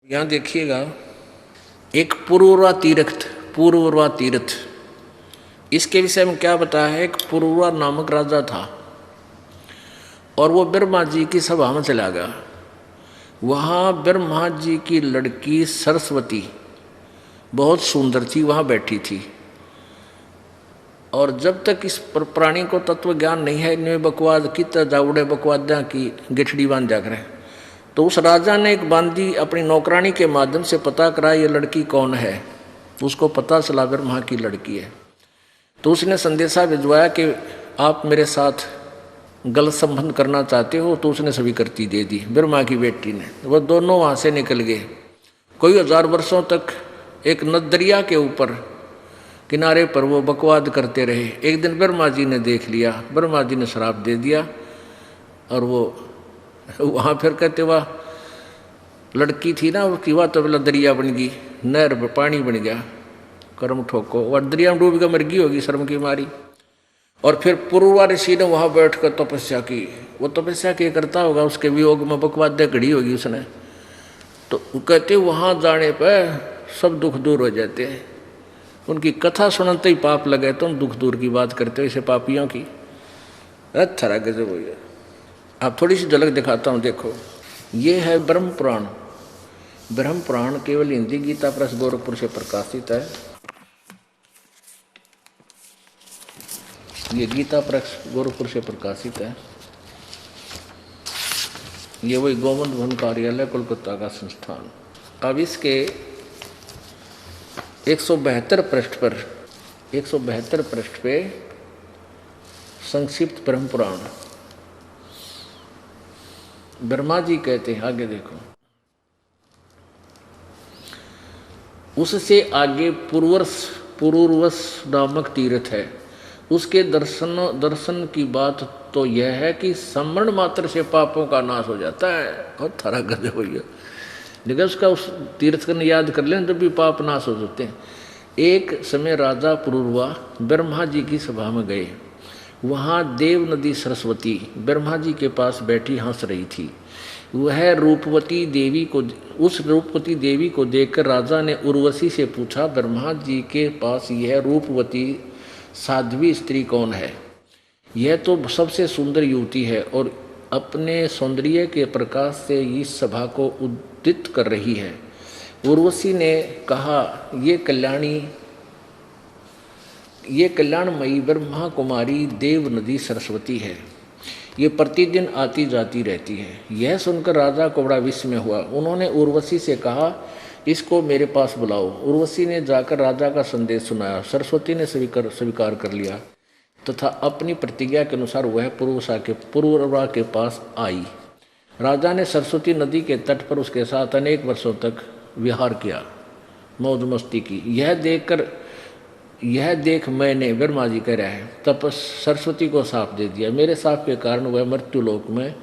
यहाँ देखिएगा, एक पूर्ववा तीर्थ, इसके विषय में क्या बताया है। एक पूर्ववा नामक राजा था और वो ब्रह्मा जी की सभा में चला गया। वहाँ ब्रह्मा जी की लड़की सरस्वती बहुत सुंदर थी, वहाँ बैठी थी। और जब तक इस प्राणी को तत्व ज्ञान नहीं है, इनमें बकवाद कित जावड़े बकवाद्या की गिठड़ी बांध जाकर है। तो उस राजा ने एक बांदी अपनी नौकरानी के माध्यम से पता करा ये लड़की कौन है। उसको पता चला ब्रह्मा की लड़की है। तो उसने संदेशा भिजवाया कि आप मेरे साथ गलत संबंध करना चाहते हो। तो उसने स्वीकृति दे दी ब्रह्मा की बेटी ने। वह दोनों वहाँ से निकल गए। कोई 1000 वर्षों तक एक नदरिया के ऊपर किनारे पर वो बकवाद करते रहे। एक दिन ब्रह्मा जी ने देख लिया, ब्रह्मा जी ने श्राप दे दिया और वो वहाँ फिर कहते वह लड़की थी ना, उसकी वह तो बोला दरिया बन गई, नहर पानी बन गया, कर्म ठोको, वह दरिया में डूब कर मर गई होगी शर्म की मारी। और फिर पूर्वा ऋषि ने वहाँ बैठ कर तपस्या की। वो तपस्या क्या करता होगा, उसके वियोग में बकवाद्या घड़ी होगी उसने। तो कहते वहाँ जाने पर सब दुख दूर हो जाते हैं। उनकी कथा सुनते ही पाप लगे, तुम दुख दूर की बात करते हो इसे पापियों की। अच्छा रहा गजब हो गया। आप थोड़ी सी झलक दिखाता हूँ, देखो। ये है ब्रह्म पुराण। ब्रह्म पुराण केवल हिंदी गीता प्रेस गोरखपुर से प्रकाशित है। ये गीता प्रेस गोरखपुर से प्रकाशित है। ये वही गोविंद भवन कार्यालय कोलकाता का संस्थान। अब इसके 172 पृष्ठ पे संक्षिप्त ब्रह्म पुराण। ब्रह्मा जी कहते हैं, आगे देखो, उससे आगे पुरूरवस नामक तीर्थ है। उसके दर्शन की बात तो यह है कि स्मरण मात्र से पापों का नाश हो जाता है। और थारा गजब हो गया। लेकिन उसका उस तीर्थ को याद कर लें जब भी पाप नाश हो जाते हैं। एक समय राजा पुरूरवा ब्रह्मा जी की सभा में गए। वहाँ देव नदी सरस्वती ब्रह्मा जी के पास बैठी हंस रही थी। वह रूपवती देवी को देखकर राजा ने उर्वशी से पूछा, ब्रह्मा जी के पास यह रूपवती साध्वी स्त्री कौन है? यह तो सबसे सुंदर युवती है और अपने सौंदर्य के प्रकाश से इस सभा को उद्दीत कर रही है। उर्वशी ने कहा, ये कल्याणमयी ब्रह्मा कुमारी देव नदी सरस्वती है। ये प्रतिदिन आती जाती रहती है। यह सुनकर राजा को बड़ा विस्मय हुआ। उन्होंने उर्वशी से कहा, इसको मेरे पास बुलाओ। उर्वशी ने जाकर राजा का संदेश सुनाया। सरस्वती ने स्वीकार कर लिया तथा अपनी प्रतिज्ञा के अनुसार वह पुरूरवा के पास आई। राजा ने सरस्वती नदी के तट पर उसके साथ अनेक वर्षों तक विहार किया, मौज मस्ती की। यह देख मैंने, ब्रह्मा जी कह रहा है, तब सरस्वती को साप दे दिया। मेरे साप के कारण वह मृत्यु लोक में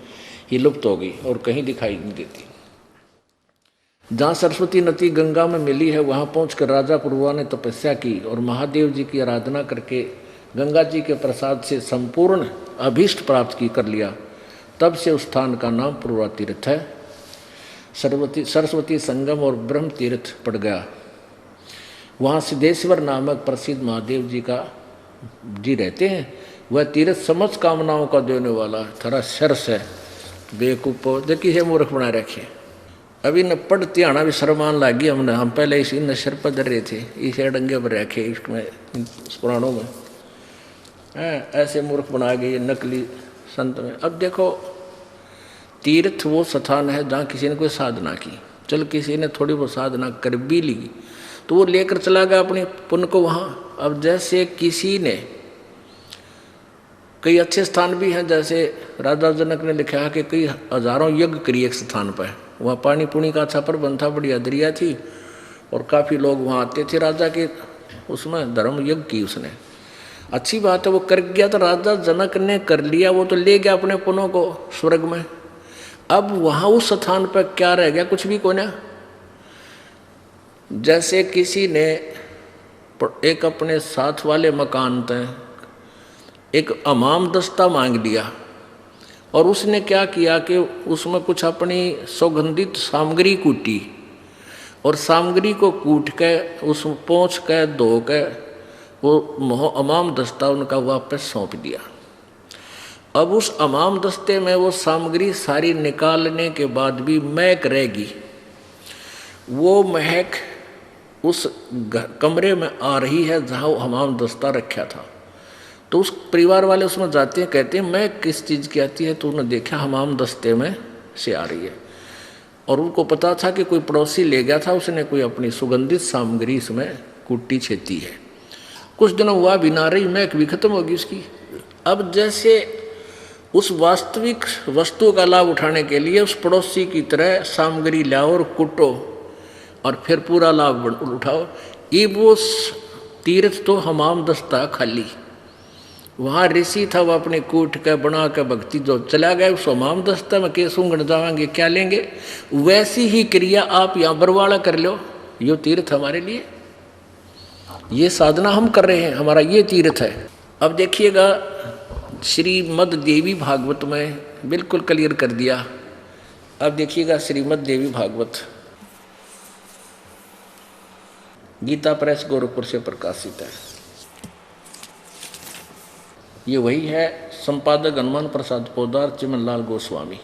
ही लुप्त हो गई और कहीं दिखाई नहीं देती। जहाँ सरस्वती नदी गंगा में मिली है, वहाँ पहुंचकर राजा पुरूरवा ने तपस्या की और महादेव जी की आराधना करके गंगा जी के प्रसाद से संपूर्ण अभीष्ट प्राप्त कर लिया। तब से उस स्थान का नाम पुरूरवा तीर्थ है। सरस्वती संगम और ब्रह्म तीर्थ पड़ गया। वहाँ सिद्धेश्वर नामक प्रसिद्ध महादेव जी रहते हैं। वह तीर्थ समस्त कामनाओं का देने वाला थोड़ा सरस है। बेकूफो देखिए है मूर्ख बना रखे। अभी न पढ़ते आना भी शर्मान लागी। हम पहले इसी नशर पर डर रहे थे, इसे डंगे पर रखे इसमें पुराणों में ऐसे मूर्ख बना गए नकली संत में। अब देखो, तीर्थ वो स्थान है जहाँ किसी ने कोई साधना की। चल किसी ने थोड़ी बहुत साधना कर भी ली तो वो लेकर चला गया अपने पुण्य को वहाँ। अब जैसे किसी ने, कई अच्छे स्थान भी हैं, जैसे राजा जनक ने लिखा है कि कई हजारों यज्ञ करी एक स्थान पर। वहाँ पानी पुणी का अच्छा प्रबंध था, बढ़िया दरिया थी और काफ़ी लोग वहाँ आते थे। राजा के उसमें धर्म यज्ञ की उसने, अच्छी बात है, वो कर गया। तो राजा जनक ने कर लिया, वो तो ले गया अपने पुनों को स्वर्ग में। अब वहाँ उस स्थान पर क्या रह गया? कुछ भी को ना। जैसे किसी ने एक अपने साथ वाले मकान तक एक अमाम दस्ता मांग लिया और उसने क्या किया कि उसमें कुछ अपनी सौगंधित सामग्री कूटी और सामग्री को कूट के उस पोंछ के धो के वो अमाम दस्ता उनका वापस सौंप दिया। अब उस अमाम दस्ते में वो सामग्री सारी निकालने के बाद भी महक रहेगी। वो महक उस कमरे में आ रही है जहाँ वो हमाम दस्ता रखा था। तो उस परिवार वाले उसमें जाते हैं, कहते हैं मैं किस चीज़ की आती है, तो उन्होंने देखा हमाम दस्ते में से आ रही है। और उनको पता था कि कोई पड़ोसी ले गया था, उसने कोई अपनी सुगंधित सामग्री इसमें कुट्टी छेती है। कुछ दिनों हुआ भी ना रही, महक भी खत्म होगी उसकी। अब जैसे उस वास्तविक वस्तु का लाभ उठाने के लिए उस पड़ोसी की तरह सामग्री लाओ और कुटो और फिर पूरा लाभ उठाओ। ये वो तीर्थ तो हमाम दस्ता खाली, वहाँ ऋषि था वो अपने कूट के बना के भक्ति जो चला गया उस हमाम दस्ता में के सूंघण जाएंगे क्या लेंगे। वैसी ही क्रिया आप यहाँ बरवाड़ा कर लो, ये तीर्थ हमारे लिए, ये साधना हम कर रहे हैं, हमारा ये तीर्थ है। अब देखिएगा श्रीमद् देवी भागवत में बिल्कुल क्लियर कर दिया। अब देखिएगा श्रीमद् देवी भागवत गीता प्रेस गोरखपुर से प्रकाशित है। ये वही है, संपादक हनुमान प्रसाद पोदार, चिमनलाल गोस्वामी।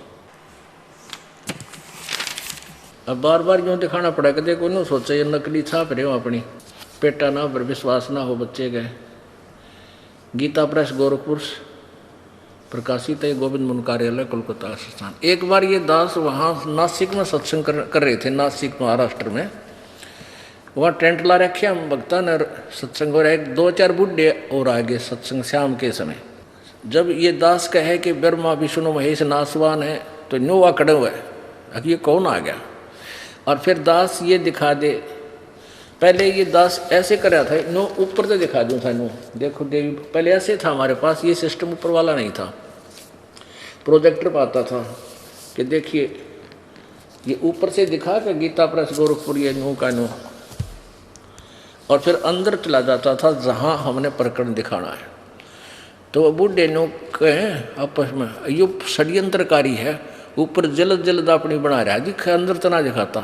अब बार बार यूँ दिखाना पड़ेगा, देखो ना सोचा ये नकली छाप रहे हो अपनी, पेटा ना पर विश्वास ना हो बच्चे गए। गीता प्रेस गोरखपुर प्रकाशित है, गोविंद मुनि कार्यालय कोलकाता स्थान। एक बार ये दास वहाँ नासिक में सत्संग कर रहे थे, नासिक महाराष्ट्र में। वहाँ टेंट ला रखे हम भक्ता ने सत्संग हो रहा है, 2-4 बुढ़े और आगे सत्संग शाम के समय। जब ये दास कहे कि ब्रह्मा विष्णु महेश नासवान है, तो न्योवा खड़े हुए अब ये कौन आ गया। और फिर दास ये दिखा दे, पहले ये दास ऐसे कर रहा था, नो ऊपर से दिखा दूँ था, नो देखो देवी, पहले ऐसे था हमारे पास, ये सिस्टम ऊपर वाला नहीं था, प्रोजेक्टर पाता था कि देखिए ये ऊपर से दिखा के गीता प्रेस गोरखपुर ये नो का नो, और फिर अंदर चला जाता था जहाँ हमने प्रकरण दिखाना है। तो बूढ़े नो कहें आपस में ये षड्यंत्रकारी है, ऊपर जल्द जल्द अपनी बना रहा है, दिखा अंदर तना दिखाता।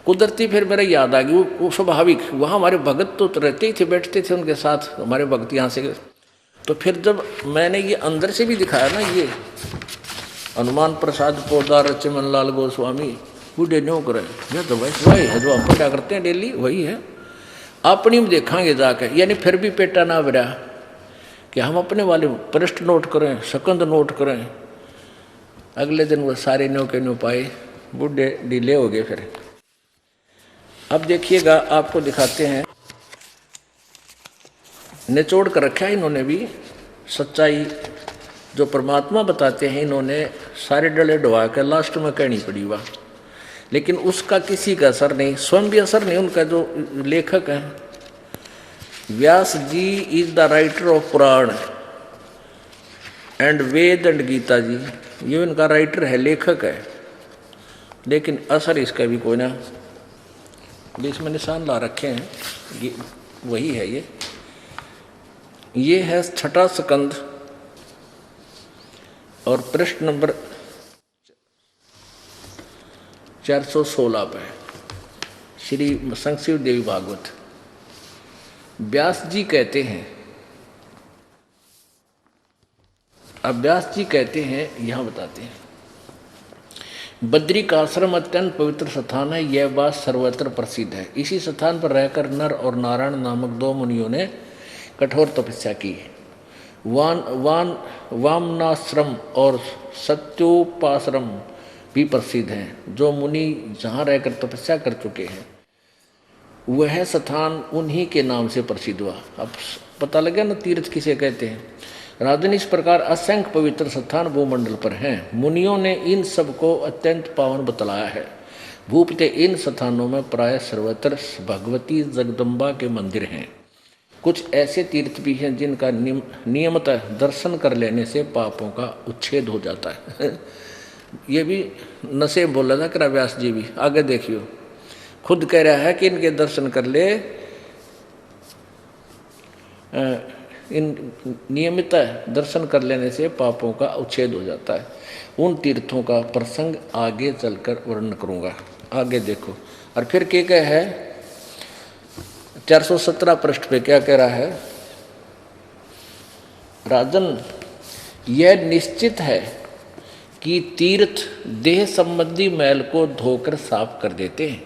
कुदरती फिर मेरा याद आ गई, वो स्वाभाविक, वहाँ हमारे भगत तो रहते ही थे, बैठते थे उनके साथ हमारे भक्त यहाँ से। तो फिर जब मैंने ये अंदर से भी दिखाया ना, ये हनुमान प्रसाद पोदार चिमनलाल गोस्वामी, बूढ़े न्यो करे, यह तो वही है जो हम क्या करते हैं डेली, वही है। अपनी में देखांगे जाकर, यानी फिर भी पेटा ना बरा कि हम अपने वाले पृष्ठ नोट करें, सकंद नोट करें। अगले दिन वो सारे न्यो के न्यो पाए, बूढ़े ढीले हो गए। फिर अब देखिएगा, आपको दिखाते हैं, निचोड़ कर रखा है इन्होंने भी सच्चाई जो परमात्मा बताते हैं, इन्होंने सारे डले डुबा कर लास्ट में कहनी पड़ी वाह। लेकिन उसका किसी का असर नहीं, स्वयं भी असर नहीं। उनका जो लेखक है Vyas ji is the writer of Purana and Veda and Gita ji, ये इनका राइटर है, लेखक है, लेकिन असर इसका भी कोई ना। इसमें निशान ला रखे हैं, ये वही है। ये है 6ठा स्कंद और पृष्ठ नंबर 416 पे श्री संक्षिप्त देवी भागवत। व्यास जी कहते हैं, अब व्यास जी कहते हैं, यहाँ बताते हैं, बद्री का आश्रम अत्यंत पवित्र स्थान है, यह बात सर्वत्र प्रसिद्ध है। इसी स्थान पर रहकर नर और नारायण नामक 2 मुनियों ने कठोर तपस्या की। वामनाश्रम और सत्योपाश्रम भी प्रसिद्ध हैं। जो मुनि जहाँ रहकर तपस्या कर चुके हैं वह स्थान उन्हीं के नाम से प्रसिद्ध हुआ। अब पता लगा ना तीर्थ किसे कहते हैं। राजन, इस प्रकार असंख्य पवित्र स्थान भूमंडल पर हैं। मुनियों ने इन सब को अत्यंत पावन बतलाया है। भूपते इन स्थानों में प्राय सर्वत्र भगवती जगदम्बा के मंदिर हैं। कुछ ऐसे तीर्थ भी हैं जिनका नियमतः दर्शन कर लेने से पापों का उच्छेद हो जाता है। ये भी नशे बोला था करा व्यास जी भी, आगे देखियो, खुद कह रहा है कि इनके दर्शन कर ले, इन नियमित दर्शन कर लेने से पापों का उच्छेद हो जाता है। उन तीर्थों का प्रसंग आगे चलकर वर्णन करूंगा। आगे देखो, और फिर क्या है 417 पृष्ठ पे क्या कह रहा है, राजन यह निश्चित है कि तीर्थ देह संबंधी मैल को धोकर साफ कर देते हैं,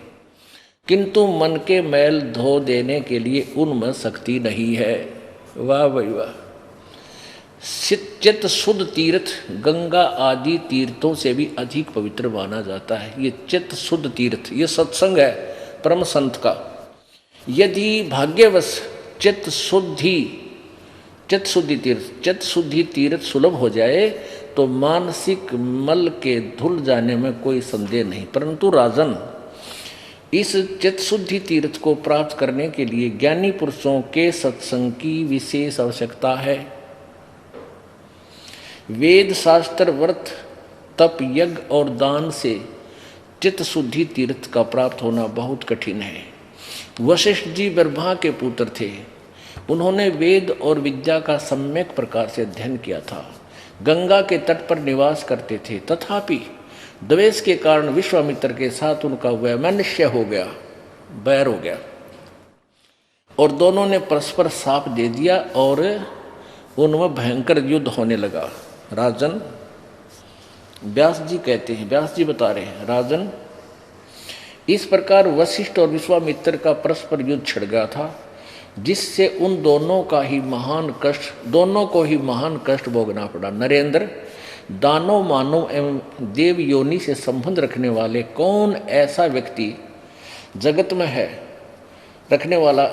किंतु मन के मैल धो देने के लिए उनमें शक्ति नहीं है। वाह भाई वाह। चित्त शुद्ध तीर्थ गंगा आदि तीर्थों से भी अधिक पवित्र माना जाता है। ये चित्त शुद्ध तीर्थ, ये सत्संग है परम संत का। यदि भाग्यवश चित्त शुद्धि तीर्थ सुलभ हो जाए तो मानसिक मल के धुल जाने में कोई संदेह नहीं। परंतु राजन, इस चित्त शुद्धि तीर्थ को प्राप्त करने के लिए ज्ञानी पुरुषों के सत्संग की विशेष आवश्यकता है। वेद शास्त्र व्रत तप यज्ञ और दान से चित्त शुद्धि तीर्थ का प्राप्त होना बहुत कठिन है। वशिष्ठ जी ब्रह्मा के पुत्र थे। उन्होंने वेद और विद्या का सम्यक प्रकार से अध्ययन किया था। गंगा के तट पर निवास करते थे, तथापि द्वेष के कारण विश्वामित्र के साथ उनका वैमनस्य हो गया, बैर हो गया, और दोनों ने परस्पर शाप दे दिया और उनमें भयंकर युद्ध होने लगा। राजन, व्यास जी कहते हैं, व्यास जी बता रहे हैं, राजन इस प्रकार वशिष्ठ और विश्वामित्र का परस्पर युद्ध छिड़ गया था, जिससे उन दोनों को ही महान कष्ट भोगना पड़ा। नरेंद्र, दानव मानव एवं देव योनि से संबंध रखने वाले कौन ऐसा व्यक्ति जगत में है, रखने वाला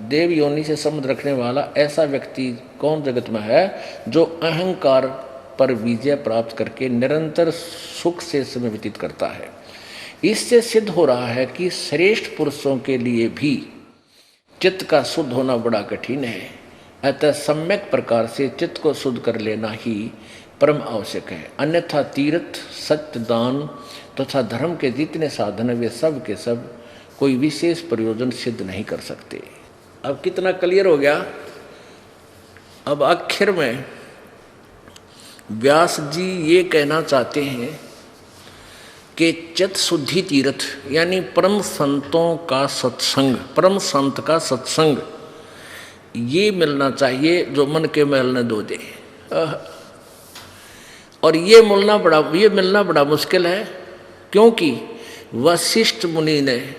देव योनि से संबंध रखने वाला ऐसा व्यक्ति कौन जगत में है जो अहंकार पर विजय प्राप्त करके निरंतर सुख से समय व्यतीत करता है। इससे सिद्ध हो रहा है कि श्रेष्ठ पुरुषों के लिए भी चित्त का शुद्ध होना बड़ा कठिन है। अतः सम्यक प्रकार से चित्त को शुद्ध कर लेना ही परम आवश्यक है। अन्यथा तीर्थ, सत्य, दान तथा धर्म के जितने साधन वे सब के सब कोई विशेष प्रयोजन सिद्ध नहीं कर सकते। अब कितना क्लियर हो गया। अब आखिर में व्यास जी ये कहना चाहते हैं कि चित्त शुद्धि तीर्थ यानी परम संतों का सत्संग, परम संत का सत्संग ये मिलना चाहिए जो मन के मैल न धो दे। और ये मिलना बड़ा मुश्किल है, क्योंकि वशिष्ठ मुनि ने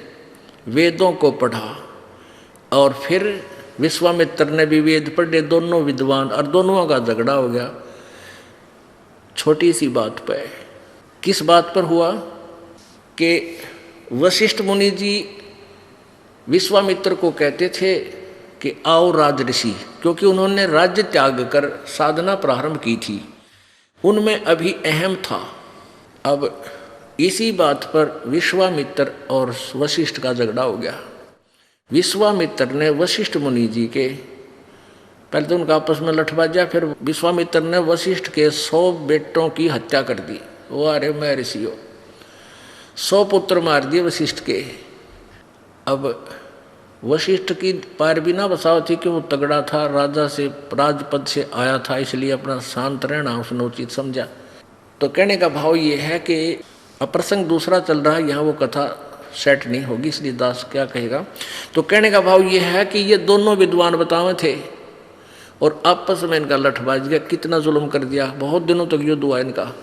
वेदों को पढ़ा और फिर विश्वामित्र ने भी वेद पढ़े, दोनों विद्वान, और दोनों का झगड़ा हो गया छोटी सी बात पर। किस बात पर हुआ कि वशिष्ठ मुनि जी विश्वामित्र को कहते थे कि आओ राजऋषि, क्योंकि उन्होंने राज्य त्याग कर साधना प्रारंभ की थी, उनमें अभी अहम था। अब इसी बात पर विश्वामित्र और वशिष्ठ का झगड़ा हो गया। विश्वामित्र ने वशिष्ठ मुनि जी के, पहले तो उनका आपस में लठबाजा, फिर विश्वामित्र ने वशिष्ठ के 100 बेटों की हत्या कर दी। वो अरे मैं ऋषि हो, 100 पुत्र मार दिए वशिष्ठ के। अब वशिष्ठ की पैर भी ना बसाव थी कि वो तगड़ा था, राजा से राजपद से आया था, इसलिए अपना शांत रहना उसने उचित समझा। तो कहने का भाव ये है कि अप्रसंग दूसरा चल रहा है, यहाँ वो कथा सेट नहीं होगी, इसलिए दास क्या कहेगा। तो कहने का भाव ये है कि ये दोनों विद्वान बतावे थे और आपस में इनका लठबाज गया, कितना जुल्म कर दिया, बहुत दिनों तक युद्ध हुआ इनका।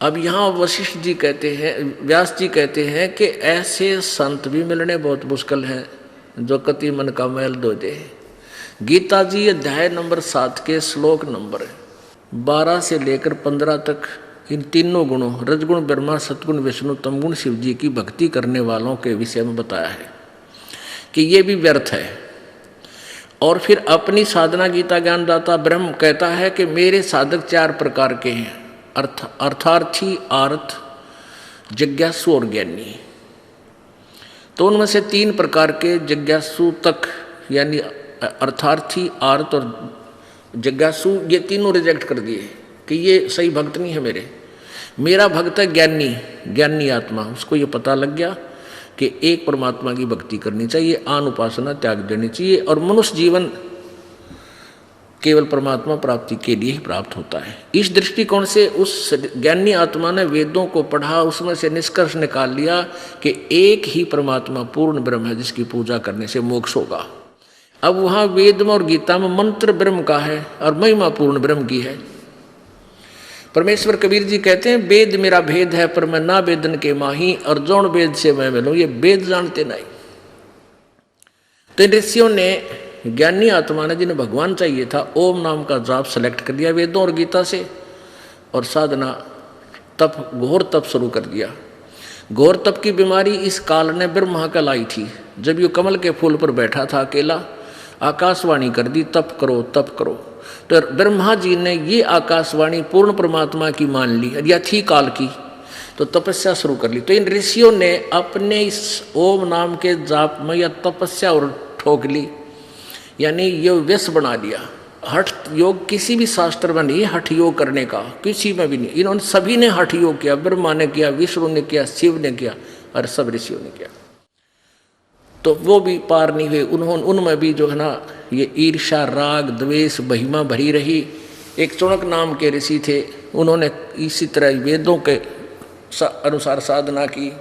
अब यहाँ वशिष्ठ जी कहते हैं, व्यास जी कहते हैं कि ऐसे संत भी मिलने बहुत मुश्किल हैं जो कति मन का मैल धो दे। गीता जी अध्याय नंबर 7 के श्लोक नंबर 12 से लेकर 15 तक इन तीनों गुणों रजगुण ब्रह्मा, सतगुण विष्णु, तमगुण शिव जी की भक्ति करने वालों के विषय में बताया है कि ये भी व्यर्थ है। और फिर अपनी साधना गीता ज्ञानदाता ब्रह्म कहता है कि मेरे साधक 4 प्रकार के हैं, अर्थार्थी, आर्थ, जिज्ञासु और ज्ञानी। तो उनमें से 3 प्रकार के जिज्ञासु तक यानी अर्थार्थी, आर्थ और जिज्ञासु, ये तीनों रिजेक्ट कर दिए कि ये सही भक्त नहीं है मेरा भक्त है ज्ञानी आत्मा। उसको ये पता लग गया कि एक परमात्मा की भक्ति करनी चाहिए, आन उपासना त्याग देनी चाहिए और मनुष्य जीवन केवल परमात्मा प्राप्ति के लिए ही प्राप्त होता है। इस दृष्टिकोण से उस ज्ञानी आत्मा ने वेदों को पढ़ा, उसमें से निष्कर्ष निकाल लिया कि एक ही परमात्मा पूर्ण ब्रह्म है जिसकी पूजा करने से मोक्ष होगा। अब वहाँ वेद में और गीता में मंत्र ब्रह्म का है और महिमा पूर्ण ब्रह्म की है। परमेश्वर कबीर जी कहते हैं, वेद मेरा भेद है पर मैं ना वेदन के माही, और जौन वेद से मैं मिलूं ये वेद जानते नहीं। तो ऋषियों ने, ज्ञानी आत्मा ने, जिन्हें भगवान चाहिए था, ओम नाम का जाप सेलेक्ट कर दिया वेदों और गीता से, और साधना तप, घोर तप शुरू कर दिया। घोर तप की बीमारी इस काल ने ब्रह्मा का लाई थी। जब ये कमल के फूल पर बैठा था अकेला, आकाशवाणी कर दी, तप करो तप करो। तो ब्रह्मा जी ने ये आकाशवाणी पूर्ण परमात्मा की मान ली, या थी काल की, तो तपस्या शुरू कर ली। तो इन ऋषियों ने अपने इस ओम नाम के जाप में या तपस्या और ठोक ली, यानी ये व्यस बना लिया। हठ योग किसी भी शास्त्र में नहीं, हठ योग करने का किसी में भी नहीं। इन्होंने सभी ने हठ योग किया, ब्रह्मा ने किया, विष्णु ने किया, शिव ने किया, और सब ऋषियों ने किया। तो वो भी पार नहीं हुए। उन्होंने, उनमें भी जो है ना ये ईर्ष्या, राग, द्वेष, महिमा भरी रही। एक चुणक नाम के ऋषि थे, उन्होंने इसी तरह वेदों के अनुसार साधना की,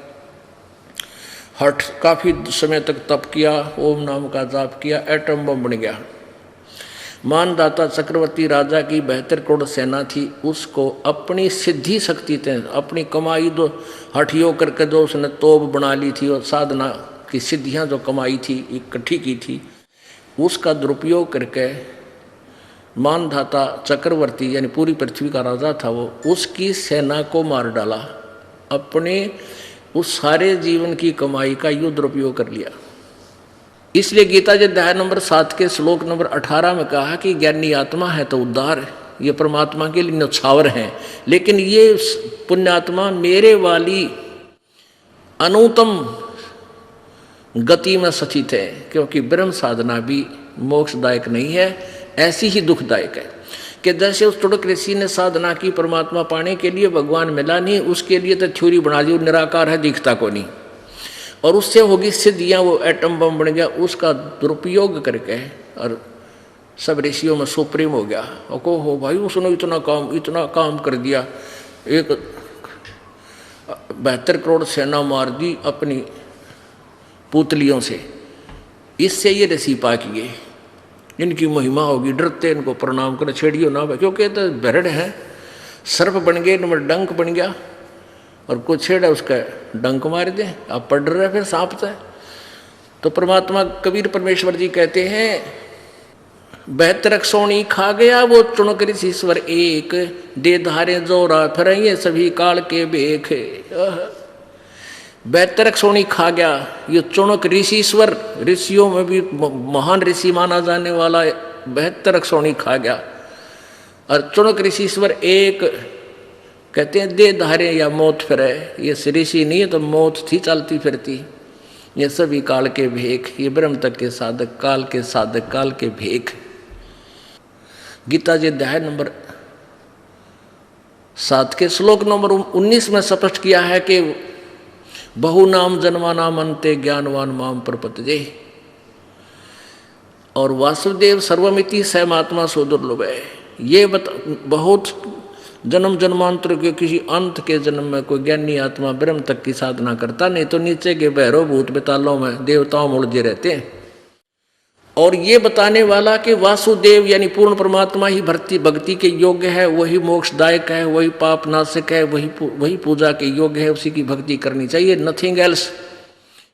हठ काफ़ी समय तक तप किया, ओम नाम का जाप किया, एटम बम बन गया। मानदाता चक्रवर्ती राजा की 72 करोड़ सेना थी, उसको अपनी सिद्धि शक्ति थे, अपनी कमाई दो हठ योग करके जो उसने तोप बना ली थी, और साधना की सिद्धियां जो कमाई थी, इकट्ठी की थी, उसका दुरुपयोग करके मानधाता चक्रवर्ती यानी पूरी पृथ्वी का राजा था वो, उसकी सेना को मार डाला। अपने उस सारे जीवन की कमाई का युद्ध दुरुपयोग कर लिया। इसलिए गीता जी अध्याय नंबर 7 के श्लोक नंबर 18 में कहा कि ज्ञानी आत्मा है तो उद्धार, ये परमात्मा के लिए न्यौछावर हैं, लेकिन ये पुण्यात्मा मेरे वाली अनुत्तम गति में सचित है, क्योंकि ब्रह्म साधना भी मोक्षदायक नहीं है, ऐसी ही दुखदायक है। कि जैसे उस तुड़क ऋषि ने साधना की परमात्मा पाने के लिए, भगवान मिला नहीं, उसके लिए तो थ्योरी बना दी, निराकार है, दिखता को नहीं, और उससे होगी सिद्धियाँ, वो एटम बम बन गया। उसका दुरुपयोग करके और सब ऋषियों में सुप्रीम हो गया। और को हो भाई उसने इतना काम कर दिया, एक 72 करोड़ सेना मार दी अपनी पुतलियों से, इससे ये ऋषि पाक गए, इनकी महिमा होगी, डरते इनको प्रणाम कर, छेड़ियो ना, क्योंकि तो भरड़ है, सर्प बन गए, नंबर डंक बन गया, और कुछ छेड़ा उसका डंक मार दे, आप पढ़ रहे फिर सांप से। तो परमात्मा कबीर परमेश्वर जी कहते हैं, 72 सोनी खा गया वो चुनक ऋषीश्वर एक, दे धारे जोरा फिर ये सभी काल के बेख। 72 सोनी खा गया ये चुनक ऋषीश्वर, ऋषियों में भी महान ऋषि माना जाने वाला 72 सोनी खा गया। और चुनक ऋषीश्वर एक कहते हैं दे धारे या मौत फिरे, ये ऋषि नहीं है तो मौत थी चलती फिरती। ये सभी काल के भेख, ये ब्रह्म तक के साधक, काल के साधक, काल के भेख। गीता जी अध्याय नंबर 7 के श्लोक नंबर 19 में स्पष्ट किया है कि बहु नाम जन्मा नाम अंते ज्ञानवान माम प्रपतजे। और वासुदेव सर्वमिति सहमात्मा सो दुर्लभ है। ये बहुत जन्म जन्मांतर के किसी अंत के जन्म में कोई ज्ञानी आत्मा ब्रह्म तक की साधना करता, नहीं तो नीचे के भैरव भूत बेतालों में देवताओं में उलझे रहते हैं। और ये बताने वाला कि वासुदेव यानी पूर्ण परमात्मा ही भक्ति के योग्य है, वही मोक्षदायक है, वही पाप नाशक है, वही पूजा के योग्य है, उसी की भक्ति करनी चाहिए, नथिंग एल्स।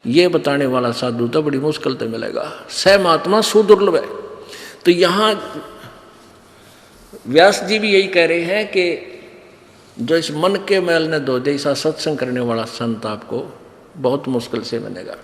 ये बताने वाला साधु तो बड़ी मुश्किल से मिलेगा, सहमात्मा सुदुर्लभ है। तो यहाँ व्यास जी भी यही कह रहे हैं कि जो इस मन के मैल ने धो दे, ऐसा सत्संग करने वाला संत आपको बहुत मुश्किल से मिलेगा।